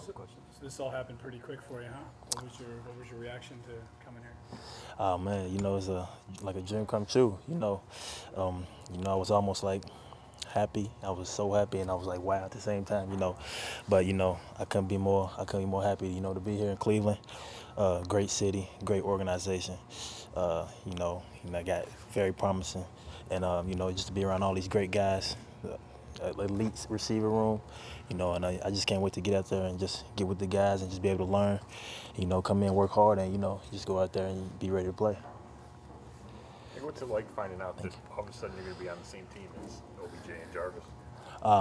So this all happened pretty quick for you, huh? What was your reaction to coming here? Oh man, it's like a dream come true. I was almost like happy. I was so happy, and I was like wow at the same time. But I couldn't be more happy. To be here in Cleveland. Great city, great organization. I got very promising, and just to be around all these great guys. Elite receiver room, and I just can't wait to get out there and just get with the guys and just be able to learn, come in, work hard, and, just go out there and be ready to play. Hey, what's it like finding out that all of a sudden you're going to be on the same team as OBJ and Jarvis?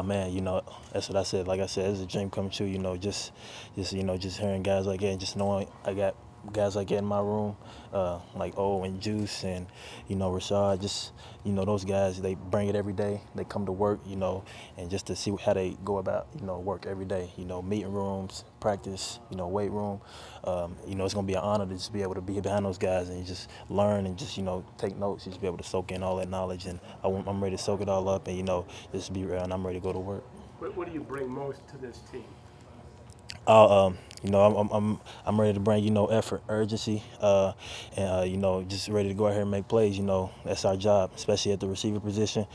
Man, that's what I said. Like I said, it's a dream come true, just hearing guys like that and just knowing I got guys like that in my room, like O and Juice and, Rashad, just, those guys, they bring it every day. They come to work, and just to see how they go about, work every day, meeting rooms, practice, weight room. It's going to be an honor to just be able to be behind those guys and just learn and just, take notes, just be able to soak in all that knowledge. And I'm ready to soak it all up and, just be around. I'm ready to go to work. What do you bring most to this team? I'm ready to bring effort, urgency, and just ready to go out here and make plays. That's our job, especially at the receiver position.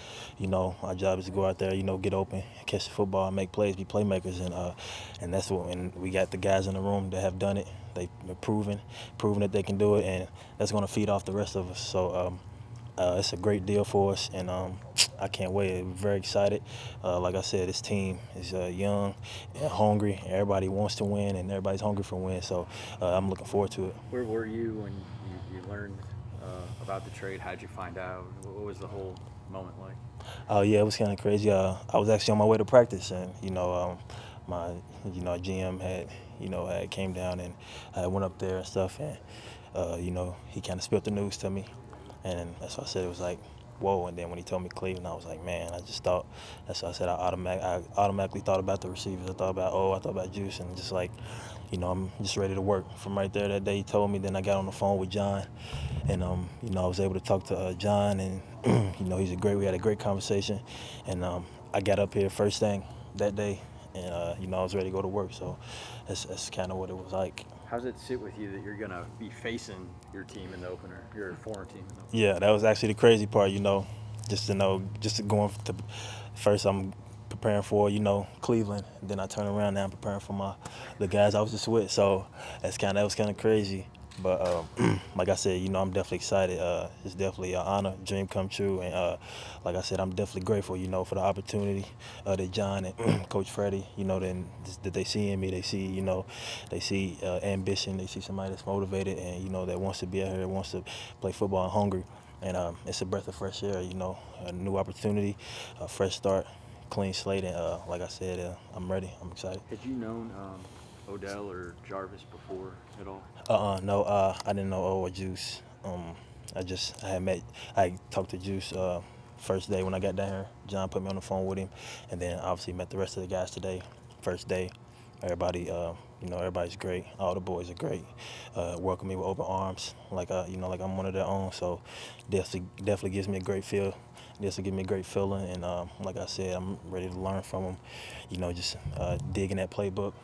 Our job is to go out there, get open, catch the football, and make plays, be playmakers, and that's what. And we got the guys in the room that have done it. They've proven that they can do it, and that's going to feed off the rest of us. So. It's a great deal for us, and I can't wait. I'm very excited. Like I said, this team is young and hungry. Everybody wants to win, and everybody's hungry for win. So I'm looking forward to it. Where were you when you learned about the trade? How did you find out? What was the whole moment like? Yeah, it was kind of crazy. I was actually on my way to practice, and my GM had came down, and I went up there and stuff, and he kind of spilled the news to me. And that's why I said it was like, whoa. And then when he told me Cleveland, I was like, man, I just thought, that's why I said I automatically thought about the receivers. I thought about Juice, and just like, I'm just ready to work. From right there that day he told me, then I got on the phone with John, and, I was able to talk to John, and, we had a great conversation. And I got up here first thing that day, and, I was ready to go to work. So that's kind of what it was like. How does it sit with you that you're going to be facing your team in the opener, your former team in the opener? Yeah, that was actually the crazy part, just to going to first I'm preparing for, Cleveland. Then I turn around now I'm preparing for the guys I was just with. So that was kind of crazy. But like I said, I'm definitely excited. It's definitely an honor, dream come true, and like I said, I'm definitely grateful, for the opportunity that John and Coach Freddie, that they see in me. They see ambition. They see somebody that's motivated and that wants to be out here, wants to play football, and hungry. And it's a breath of fresh air, a new opportunity, a fresh start, clean slate, and like I said, I'm ready. I'm excited. Had you known Odell or Jarvis before at all? No, I didn't know O or Juice. I talked to Juice first day when I got down here. John put me on the phone with him, and then obviously met the rest of the guys today. First day, everybody, everybody's great. All the boys are great. Welcome me with open arms, like I'm one of their own. So definitely gives me a great feel. This will give me a great feeling, and like I said, I'm ready to learn from them. Just dig in that playbook.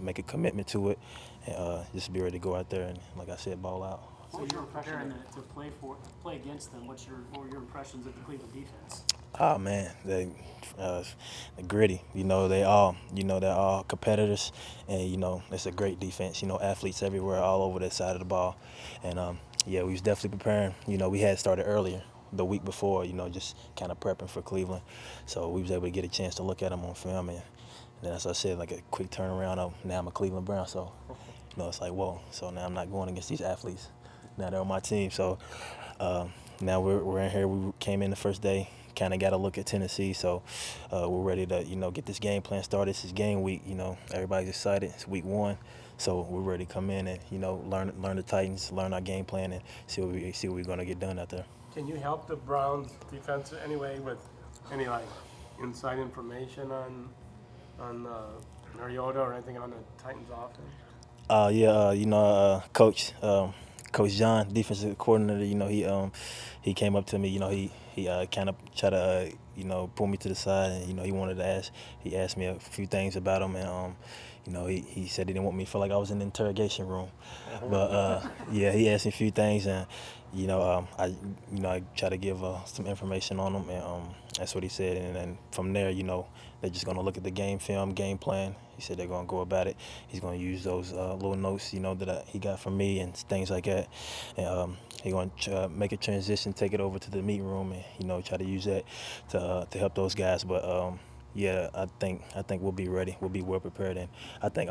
Make a commitment to it, and just be ready to go out there and, like I said, ball out. What was your impression to play against them? What were your impressions of the Cleveland defense? Oh man, they're gritty. They're all competitors, and it's a great defense. Athletes everywhere, all over that side of the ball, and yeah, we was definitely preparing. We had started earlier the week before, just kind of prepping for Cleveland, so we was able to get a chance to look at them on film, and then as I said, like a quick turnaround. Now I'm a Cleveland Brown, so it's like whoa. So now I'm not going against these athletes. Now they're on my team, so now we're in here. We came in the first day, kind of got a look at Tennessee, so we're ready to get this game plan started. This is game week. Everybody's excited. It's week 1, so we're ready to come in and learn the Titans, learn our game plan, and see what we're gonna get done out there. Can you help the Browns defense anyway with any inside information on Mariota or anything on the Titans offense? Yeah, Coach Coach John, defensive coordinator, he came up to me, he kind of tried to pull me to the side, and he asked me a few things about him, and he said he didn't want me to feel like I was in the interrogation room, but yeah, he asked me a few things, and I try to give some information on him, and that's what he said, and then from there, they're just gonna look at the game film, game plan. He said they're gonna go about it. He's gonna use those little notes, that he got from me and things like that, and he's gonna make a transition, take it over to the meeting room, and try to use that to help those guys. But yeah, I think we'll be ready. We'll be well prepared, and I think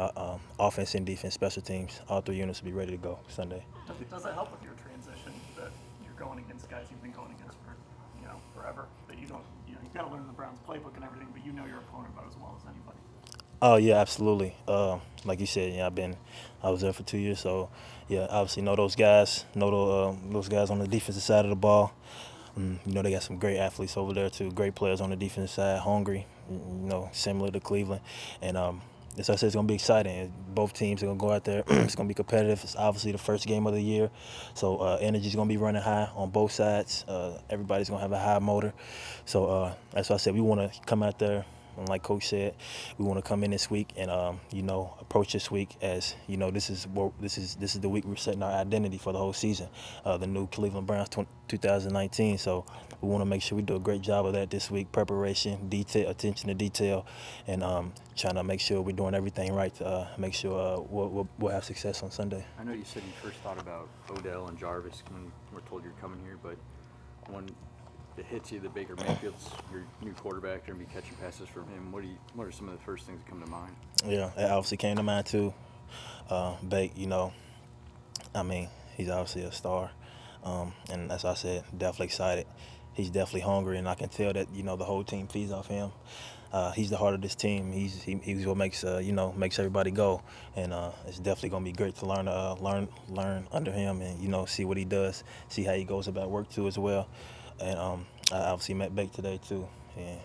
offense and defense, special teams, all three units will be ready to go Sunday. Does it help with your transition that you're going against guys you've been going against for forever? That you don't you've got to learn the Browns playbook and everything, but you know your opponent about as well as anybody. Oh yeah, absolutely. Like you said, I was there for 2 years, so yeah, obviously know those guys, those guys on the defensive side of the ball. They got some great athletes over there too, great players on the defensive side, hungry, similar to Cleveland, and as I said, it's gonna be exciting. Both teams are gonna go out there. It's gonna be competitive. It's obviously the first game of the year, so energy's gonna be running high on both sides. Everybody's gonna have a high motor, so that's why I said we want to come out there. And like Coach said, we want to come in this week and approach this week as this is the week we're setting our identity for the whole season, the new Cleveland Browns 2019. So we want to make sure we do a great job of that this week. Preparation, detail, attention to detail, and trying to make sure we're doing everything right to make sure we'll have success on Sunday. I know you said you first thought about Odell and Jarvis when we're told you're coming here, but when it hits you, the Baker Mayfield's your new quarterback, you're going to be catching passes from him. What are some of the first things that come to mind? Yeah, it obviously came to mind too. Bake, he's obviously a star, and as I said, definitely excited. He's definitely hungry, and I can tell that the whole team feeds off him. He's the heart of this team. He's what makes makes everybody go, and it's definitely gonna be great to learn under him, and see what he does, see how he goes about work too as well. And I obviously met Bake today too, and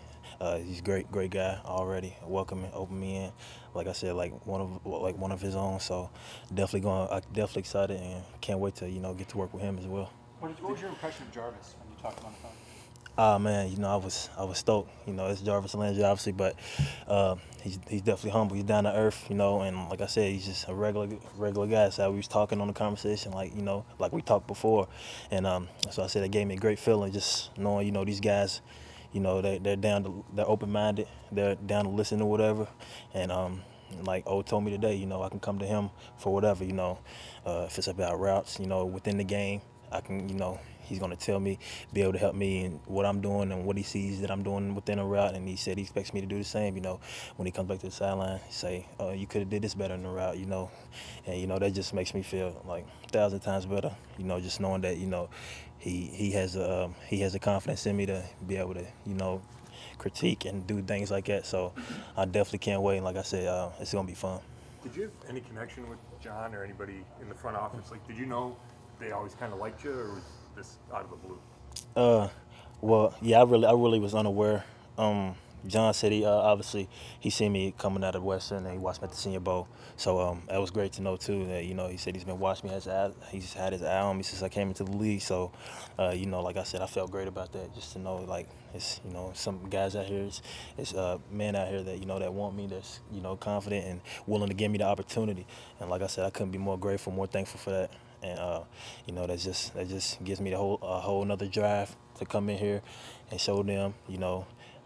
he's a great guy already. Welcoming, open me in, like I said, like one of his own. So definitely excited and can't wait to get to work with him as well. What was your impression of Jarvis when you talked to him on the phone? Man, I was stoked. It's Jarvis Landry, obviously, but he's definitely humble. He's down to earth, and like I said, he's just a regular guy. So we was talking on the conversation, like we talked before, and so I said it gave me a great feeling just knowing, these guys, they're open-minded, they're down to listen to whatever, and like O told me today, I can come to him for whatever, if it's about routes, within the game, I can, he's going to tell me, be able to help me in what I'm doing and what he sees that I'm doing within a route. And he said he expects me to do the same, when he comes back to the sideline, say, you could have did this better in the route, And, that just makes me feel like 1,000 times better, just knowing that, he has a confidence in me to be able to, critique and do things like that. So I definitely can't wait. And like I said, it's going to be fun. Did you have any connection with John or anybody in the front office? Like, did you know they always kind of liked you, or was this out of the blue? Well, yeah, I really was unaware. John said he obviously he seen me coming out of Western and he watched me at the Senior Bowl, so that was great to know too. That he said he's been watching me, he's had his eye on me since I came into the league. So like I said, I felt great about that. Just to know like it's some guys out here, it's men out here that that want me, that's confident and willing to give me the opportunity. And like I said, I couldn't be more grateful, more thankful for that. And that just gives me a whole another drive to come in here and show them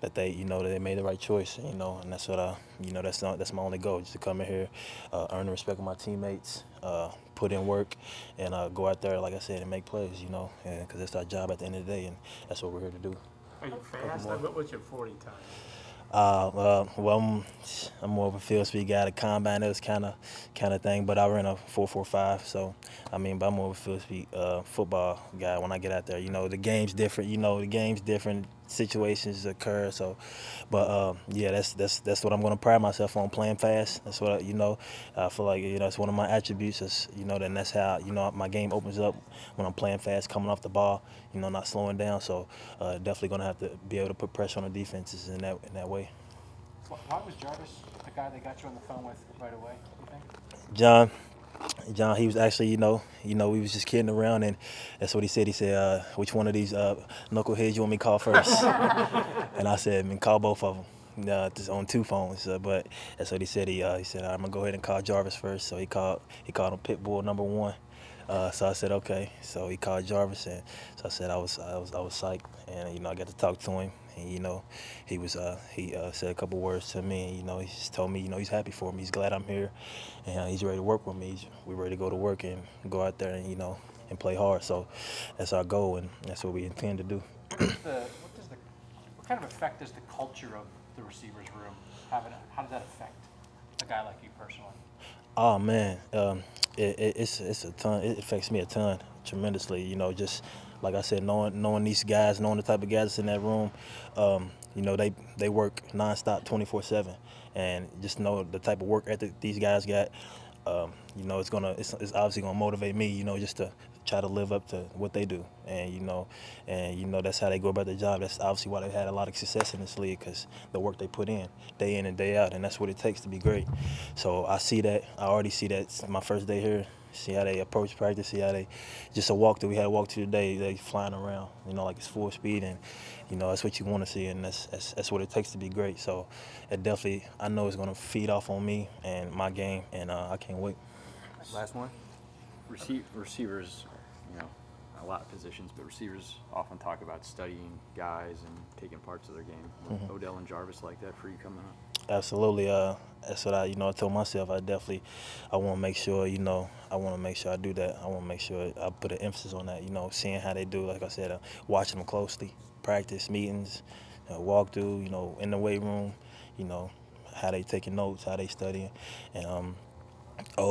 that they that they made the right choice, and that's what that's my only goal, just to come in here, earn the respect of my teammates, put in work, and go out there, like I said, and make plays, because that's our job at the end of the day, and that's what we're here to do. Are you fast? What was your 40 time? Well, I'm more of a field speed guy. The combine, those kind of thing. But I ran a 4.45, so but I'm more of a field speed football guy. When I get out there, the game's different. The game's different. Situations occur. So, but yeah, that's what I'm going to pride myself on, playing fast. That's what I feel like it's one of my attributes. Is then that's how my game opens up when I'm playing fast, coming off the ball. Not slowing down. So definitely going to have to be able to put pressure on the defenses in that way. Why was Jarvis the guy they got you on the phone with right away, you think? John, he was actually, we was just kidding around, and that's what he said. He said, "Which one of these knuckleheads you want me to call first?" And I said, "Man, call both of them, just on 2 phones." But that's what he said. He said, "I'm gonna go ahead and call Jarvis first." So he called him Pitbull #1. So I said, "Okay." So he called Jarvis, and so I said I was psyched, and I got to talk to him, and he said a couple words to me, and he just told me, he's happy for me, he's glad I'm here, and he's ready to work with me. We're ready to go to work and go out there and and play hard. So that's our goal, and that's what we intend to do. What kind of effect does the culture of the receivers room have? How does that affect a guy like you personally? Oh man, it's a ton. It affects me a ton, tremendously. Just like I said, knowing these guys, knowing the type of guys that's in that room, they work nonstop, 24/7, and just know the type of work ethic these guys got. It's obviously gonna motivate me, just to try to live up to what they do, and that's how they go about their job. That's obviously why they've had a lot of success in this league, because the work they put in and day out, and that's what it takes to be great. So I see that. I already see that. It's my first day here. See how they approach practice. See how they just a walkthrough. We had a walkthrough today. They flying around, like it's full speed, and that's what you want to see, and that's what it takes to be great. So it definitely, I know it's gonna feed off on me and my game, and I can't wait. Last one. Receivers, a lot of positions, but receivers often talk about studying guys and taking parts of their game. Odell and Jarvis like that for you coming up? Absolutely. That's what I told myself. I want to make sure, I want to make sure I do that. I want to make sure I put an emphasis on that, seeing how they do, like I said, watching them closely, practice, meetings, walk through, in the weight room, how they taking notes, how they studying. And,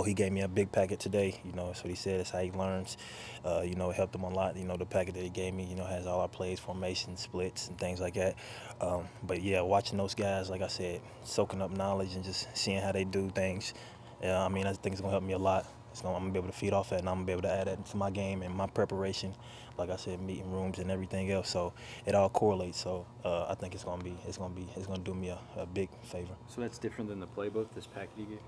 he gave me a big packet today. That's what he said. That's how he learns. It helped him a lot. The packet that he gave me, has all our plays, formations, splits, and things like that. But yeah, watching those guys, like I said, soaking up knowledge and just seeing how they do things. I think it's gonna help me a lot. I'm gonna be able to feed off that, and I'm gonna be able to add that into my game and my preparation. Like I said, meeting rooms and everything else. So it all correlates. So I think it's gonna do me a big favor. So that's different than the playbook, this packet you gave?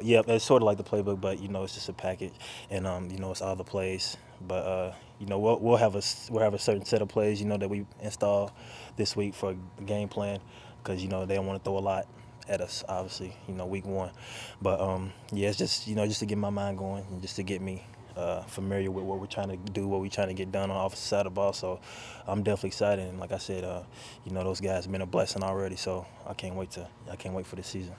Yeah, it's sort of like the playbook, but it's just a package, and it's all the plays. But we'll have a certain set of plays that we install this week for the game plan, because they don't want to throw a lot at us, obviously, week 1. But yeah, it's just just to get my mind going and just to get me familiar with what we're trying to do, what we're trying to get done on the offensive side of the ball. So I'm definitely excited, and like I said, those guys have been a blessing already. So I can't wait for this season.